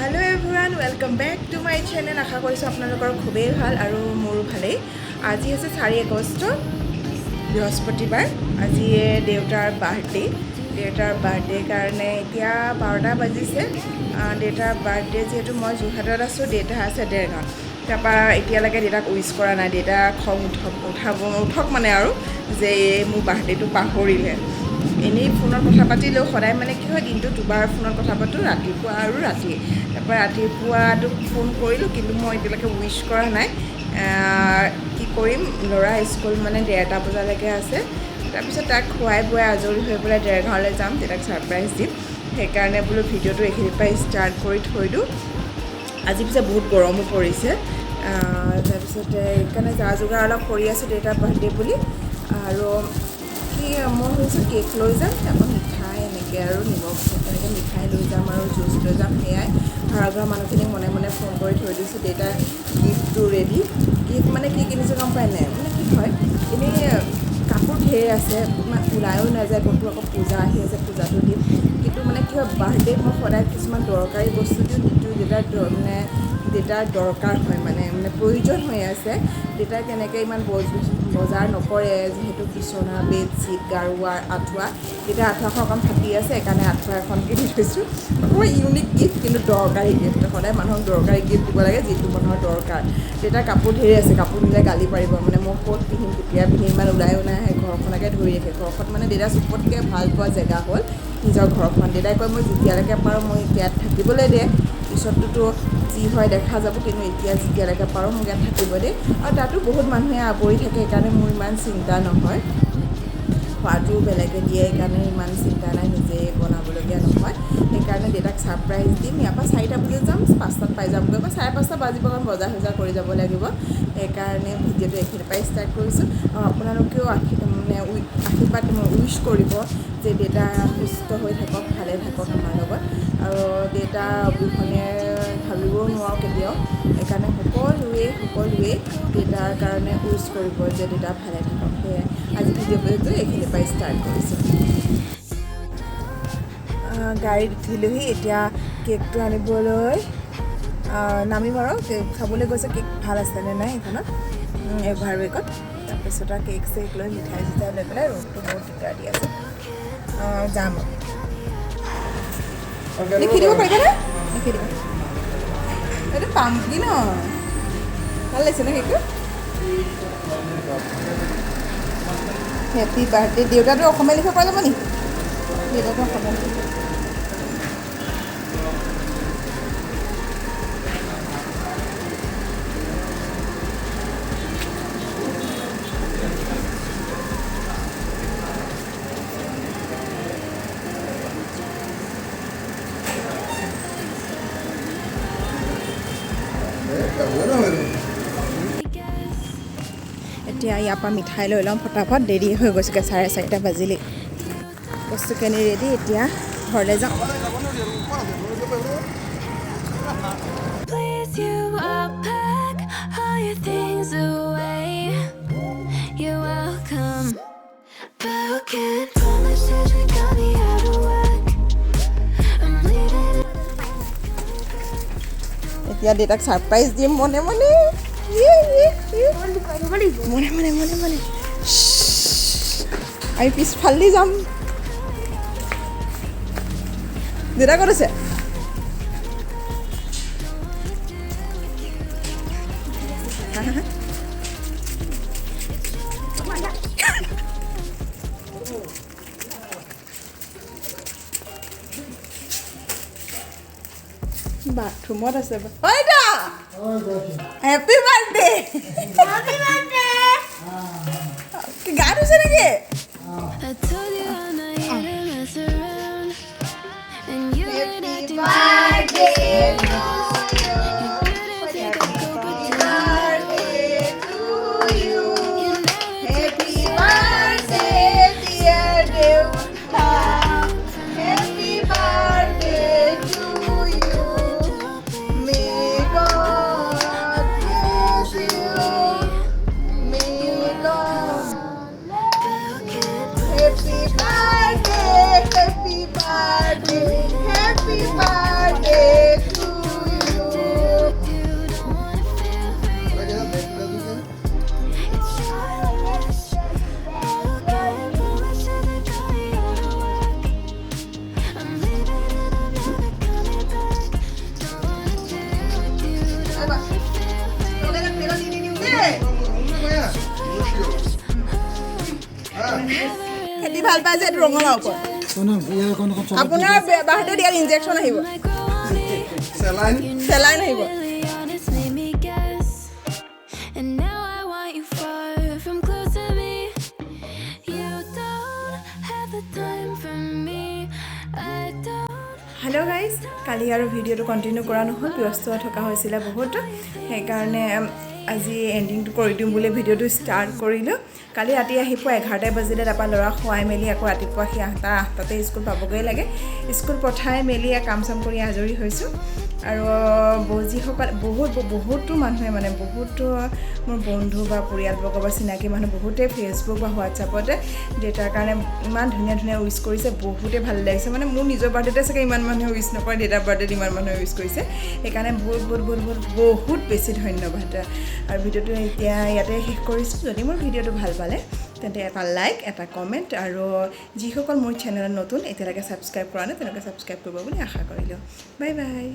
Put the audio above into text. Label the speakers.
Speaker 1: Hello everyone, welcome back to my channel. আশা কৰিছোঁ আপোনালোকৰ খুবেই ভাল আৰু মোৰো ভালেই। আজি আছে 4 আগষ্ট বৃহস্পতিবাৰ। আজি দেউতাৰ বাৰ্থডে কাৰণে এতিয়া 12টা বাজিছে। দেউতাৰ বাৰ্থডে যিহেতু মই যোৰহাটত আছোঁ, দেউতা আছে দেৰগাঁৱত। তাৰপৰা এতিয়ালৈকে দেউতাক উইচ কৰা নাই। দেউতা খং উঠক মানে আৰু যে মোৰ বাৰ্থডেটো পাহৰিলে। এনেই ফোনত কথা পাতিলেও সদায় মানে কি হয়, দিনটো দুবাৰ ফোনত কথা পাতোঁ, ৰাতিপুৱা আৰু ৰাতি। তাৰপৰা ৰাতিপুৱাটো ফোন কৰিলোঁ, কিন্তু মই এতিয়ালৈকে উইচ কৰা নাই। কি কৰিম, ল'ৰা স্কুল মানে 1:30 বজালৈকে আছে। তাৰপিছত তাক খুৱাই বুৱাই আজৰি হৈ পেলাই দেৰগাঁৱলৈ যাম, দেউতাক ছাৰপ্ৰাইজ দিম। সেইকাৰণে বোলো ভিডিঅ'টো এইখিনিৰ পৰাই ষ্টাৰ্ট কৰি থৈ দিওঁ। আজি পিছে বহুত গৰমো পৰিছে। তাৰপিছতে সেইকাৰণে যা যোগাৰ অলপ কৰি আছোঁ দেউতাৰ বাৰ্থডে বুলি। আৰু কি মই ভাবিছোঁ কেক লৈ যাম, তাৰপৰা মিঠাই এনেকৈ আৰু নিমখ এনেকৈ মিঠাই লৈ যাম আৰু জুচ লৈ যাম। সেয়াই ঘৰৰ মানুহখিনিক মনে মনে ফোন কৰি থৈ দিছোঁ। দেউতাৰ গিফ্টটো ৰেডি। গিফ্ট মানে কি কিনিছোঁ গম পাই নাই? মানে কি হয়, এনেই কাপোৰ ঢেৰ আছে, ইমান ওলায়ো নাযায় ক'তো। আকৌ পূজা আহি আছে, পূজাটো দিম। কিন্তু মানে কি হয়, বাৰ্থডেত মই সদায় কিছুমান দৰকাৰী বস্তু দিওঁ, যিটো দেউতাৰ দৰকাৰ হয়, মানে প্ৰয়োজন হৈ আছে। দেউতাই তেনেকৈ ইমান বজাৰ নকৰে, যিহেতু বিচনা, বেডশ্বীট, গাৰুৱাৰ, আঁঠুৱা। দেউতাৰ আঁঠুৱাখন অকণ ফাটি আছে, সেইকাৰণে আঁঠুৱা এখন কিনি থৈছোঁ। অকণমান ইউনিক গিফ্ট, কিন্তু দৰকাৰী গিফ্ট। সদায় মানুহক দৰকাৰী গিফ্ট দিব লাগে, যিটো মানুহৰ দৰকাৰ। দেউতাৰ কাপোৰ ঢেৰ আছে, কাপোৰ নিলে গালি পাৰিব। মানে মই ক'ত পিন্ধিম, কেতিয়া পিন্ধিম, ইমান ওলায়ো নাহে, ঘৰখনকে ধৰি ৰাখে। ঘৰখন মানে দেউতাৰ চবতকৈ ভাল পোৱা জেগা হ'ল নিজৰ ঘৰখন। দেউতাই কয়, মই যেতিয়ালৈকে পাৰোঁ মই ইয়াত থাকিবলৈ দে, পিছততো যি হয় দেখা যাব, কিন্তু এতিয়া যেতিয়ালৈকে পাৰোঁ মোক ইয়াত থাকিব দে। আৰু তাতো বহুত মানুহে আৱৰি থাকে, সেইকাৰণে মোৰ ইমান চিন্তা নহয়। খোৱাটো বেলেগে দিয়ে, সেইকাৰণে ইমান চিন্তা নাই, নিজে বনাবলগীয়া নহয়। সেইকাৰণে দেউতাক ছাৰপ্ৰাইজ দিম। ইয়াৰ পৰা 4টা বজাত যাম, 5টাত পাই যামগৈ। 5:30 বাজিব, কাৰণ বজাৰ চজাৰ কৰি যাব লাগিব। সেইকাৰণে ভিডিঅ'টো এইখিনিৰ পৰাই ষ্টাৰ্ট কৰিছোঁ। আৰু আপোনালোকেও আশীৰ্বাদ উইচ কৰিব যে দেউতা সুস্থ হৈ থাকক, ভালে থাকক আমাৰ লগত। আৰু দেউতা অবিহনে ভাবিবও নোৱাৰোঁ কেতিয়াও। সেইকাৰণে সকলোৱে দেউতাৰ কাৰণে উইচ কৰিব যে দেউতা ভালে থাকক। সেয়াই আজি ভিডিঅ'টো এইখিনিৰ পৰাই ষ্টাৰ্ট কৰিছোঁ। গাড়ীত উঠিলোহি, এতিয়া কেকটো আনিবলৈ নামিম আৰু। চাবলৈ গৈছে কেক ভাল আছেনে নাই এইখনত, এভাৰৱেকত। তাৰপিছত আৰু কেক চেক লৈ মিঠাই চিঠাই লৈ পেলাই ৰুমটো বহুত দিগদাৰ দি আছে। যাম লিখি দিব পাৰিবানে? লিখি দিব। এইটো পামকিন ন, ভাল লাগিছে ন কেকটো? Happy birthday. দেউতাটো অসমীয়া লিখিব পৰা যাব নেকি? দেউতাটো অসমীয়া লিখিব। এতিয়া ইয়াৰ পৰা মিঠাই লৈ ল'ম ফটাফট, দেৰি হৈ গৈছেগৈ, 4:30 বাজিলেই। বস্তুখিনি ৰেডি, এতিয়া ঘৰলৈ যাওঁ। এতিয়া দেউতাক ছাৰপ্ৰাইজ দিম মনে মনে। আমি পিছফালেদি যাম। দেউতা ক'ত আছে? বাথৰুমত আছে। Happy birthday. গা ধুইছে নেকি? Happy birthday. খেতি ভাল পাই যে ৰঙালাও ওপৰত আপোনাৰ বাহিৰতে দিয়া ইনজেকশ্যন আহিব চেলাইন আহিব হেল্ল' গাইজ কালি আৰু ভিডিঅ'টো কণ্টিনিউ কৰা নহ'ল ব্যস্ত থকা হৈছিলে বহুত সেইকাৰণে আজি এণ্ডিংটো কৰি দিম বুলি ভিডিঅ'টো ষ্টাৰ্ট কৰিলোঁ কালি ৰাতি আহি পোৱা 11টা বাজিলে তাৰপৰা ল'ৰা খুৱাই মেলি আকৌ ৰাতিপুৱা সি 8টাতে স্কুল পাবগৈ লাগে স্কুল পঠাই মেলি কাম চাম কৰি আজৰি হৈছোঁ আৰু যিসকল বহুতো মানুহে মানে বহুতো মোৰ বন্ধু বা পৰিয়ালবৰ্গ বা চিনাকি মানুহ বহুতে ফেচবুক বা হোৱাটছআপতে দেউতাৰ কাৰণে ইমান ধুনীয়া ধুনীয়া উইচ কৰিছে বহুতে ভাল লাগিছে মানে মোৰ নিজৰ বাৰ্থডেতে চাগে ইমান মানুহে উইচ নকৰে দেউতাৰ বাৰ্থডেত ইমান মানুহে উইচ কৰিছে সেইকাৰণে বহুত বেছি ধন্যবাদ আৰু ভিডিঅ'টো এতিয়া ইয়াতে শেষ কৰিছোঁ যদি মোৰ ভিডিঅ'টো ভাল পালে তেন্তে এটা লাইক এটা কমেণ্ট আৰু যিসকল মোৰ চেনেলত নতুন এতিয়ালৈকে ছাবস্ক্ৰাইব কৰা নাই তেওঁলোকে ছাবস্ক্ৰাইব কৰিব বুলি আশা কৰিলোঁ বাই বাই